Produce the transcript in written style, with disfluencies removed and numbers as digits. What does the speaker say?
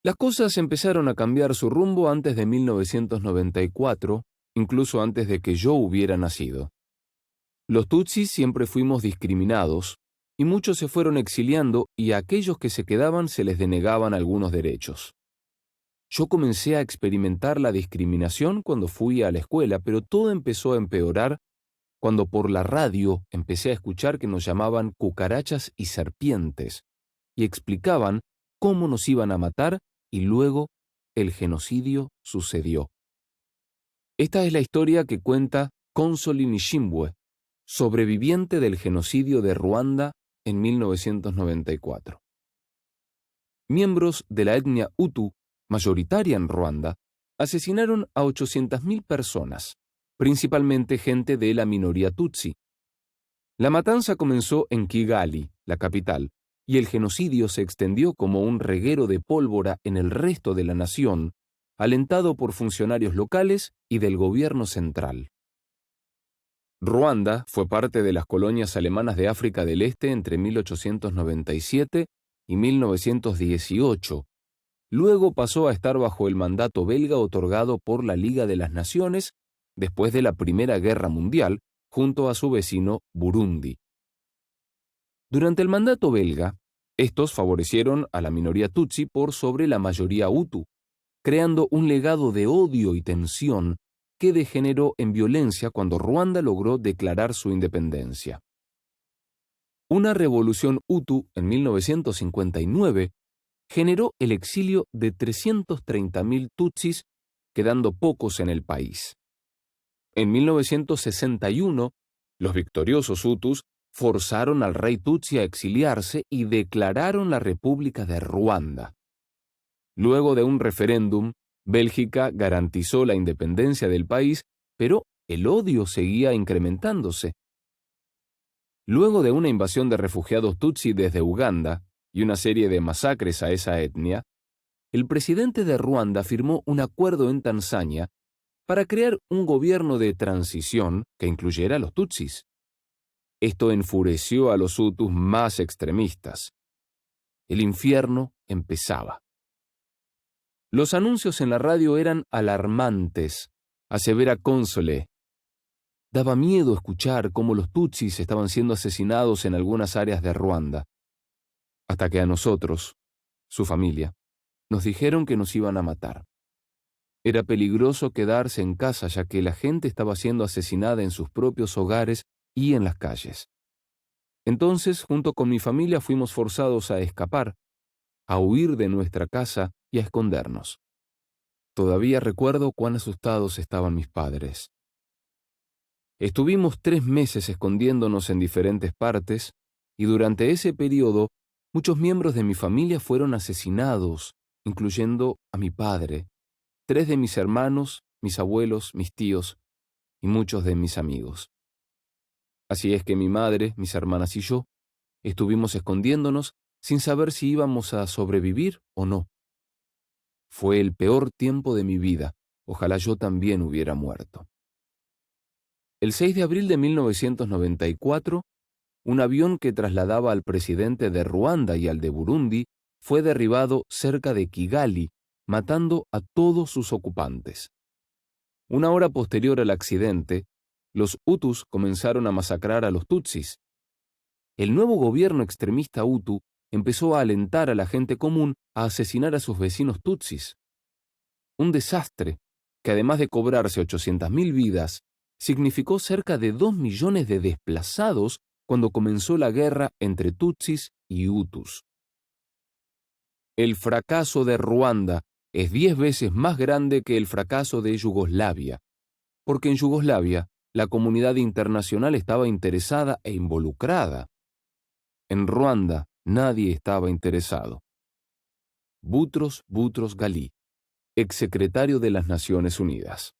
Las cosas empezaron a cambiar su rumbo antes de 1994, incluso antes de que yo hubiera nacido. Los Tutsis siempre fuimos discriminados, y muchos se fueron exiliando y a aquellos que se quedaban se les denegaban algunos derechos. Yo comencé a experimentar la discriminación cuando fui a la escuela, pero todo empezó a empeorar cuando por la radio empecé a escuchar que nos llamaban cucarachas y serpientes, y explicaban cómo nos iban a matar y luego el genocidio sucedió. Esta es la historia que cuenta Consoli Nishimwe, sobreviviente del genocidio de Ruanda en 1994. Miembros de la etnia Hutu, mayoritaria en Ruanda, asesinaron a 800.000 personas, principalmente gente de la minoría Tutsi. La matanza comenzó en Kigali, la capital, y el genocidio se extendió como un reguero de pólvora en el resto de la nación, alentado por funcionarios locales y del gobierno central. Ruanda fue parte de las colonias alemanas de África del Este entre 1897 y 1918. Luego pasó a estar bajo el mandato belga otorgado por la Liga de las Naciones después de la Primera Guerra Mundial, junto a su vecino Burundi. Durante el mandato belga, estos favorecieron a la minoría Tutsi por sobre la mayoría Hutu, creando un legado de odio y tensión que degeneró en violencia cuando Ruanda logró declarar su independencia. Una revolución Hutu en 1959 generó el exilio de 330.000 Tutsis, quedando pocos en el país. En 1961, los victoriosos Hutus forzaron al rey Tutsi a exiliarse y declararon la República de Ruanda. Luego de un referéndum, Bélgica garantizó la independencia del país, pero el odio seguía incrementándose. Luego de una invasión de refugiados Tutsi desde Uganda y una serie de masacres a esa etnia, el presidente de Ruanda firmó un acuerdo en Tanzania para crear un gobierno de transición que incluyera a los Tutsis. Esto enfureció a los Hutus más extremistas. El infierno empezaba. Los anuncios en la radio eran alarmantes, asevera Console. Daba miedo escuchar cómo los Tutsis estaban siendo asesinados en algunas áreas de Ruanda, hasta que a nosotros, su familia, nos dijeron que nos iban a matar. Era peligroso quedarse en casa ya que la gente estaba siendo asesinada en sus propios hogares y en las calles. Entonces, junto con mi familia, fuimos forzados a escapar, a huir de nuestra casa y a escondernos. Todavía recuerdo cuán asustados estaban mis padres. Estuvimos 3 meses escondiéndonos en diferentes partes, y durante ese periodo, muchos miembros de mi familia fueron asesinados, incluyendo a mi padre, 3 de mis hermanos, mis abuelos, mis tíos y muchos de mis amigos. Así es que mi madre, mis hermanas y yo estuvimos escondiéndonos sin saber si íbamos a sobrevivir o no. Fue el peor tiempo de mi vida. Ojalá yo también hubiera muerto. El 6 de abril de 1994, un avión que trasladaba al presidente de Ruanda y al de Burundi fue derribado cerca de Kigali, matando a todos sus ocupantes. Una hora posterior al accidente, los Hutus comenzaron a masacrar a los Tutsis. El nuevo gobierno extremista Hutu empezó a alentar a la gente común a asesinar a sus vecinos Tutsis. Un desastre que, además de cobrarse 800.000 vidas, significó cerca de 2 millones de desplazados cuando comenzó la guerra entre Tutsis y Hutus. El fracaso de Ruanda es 10 veces más grande que el fracaso de Yugoslavia, porque en Yugoslavia la comunidad internacional estaba interesada e involucrada. En Ruanda nadie estaba interesado. Boutros Boutros Ghali, exsecretario de las Naciones Unidas.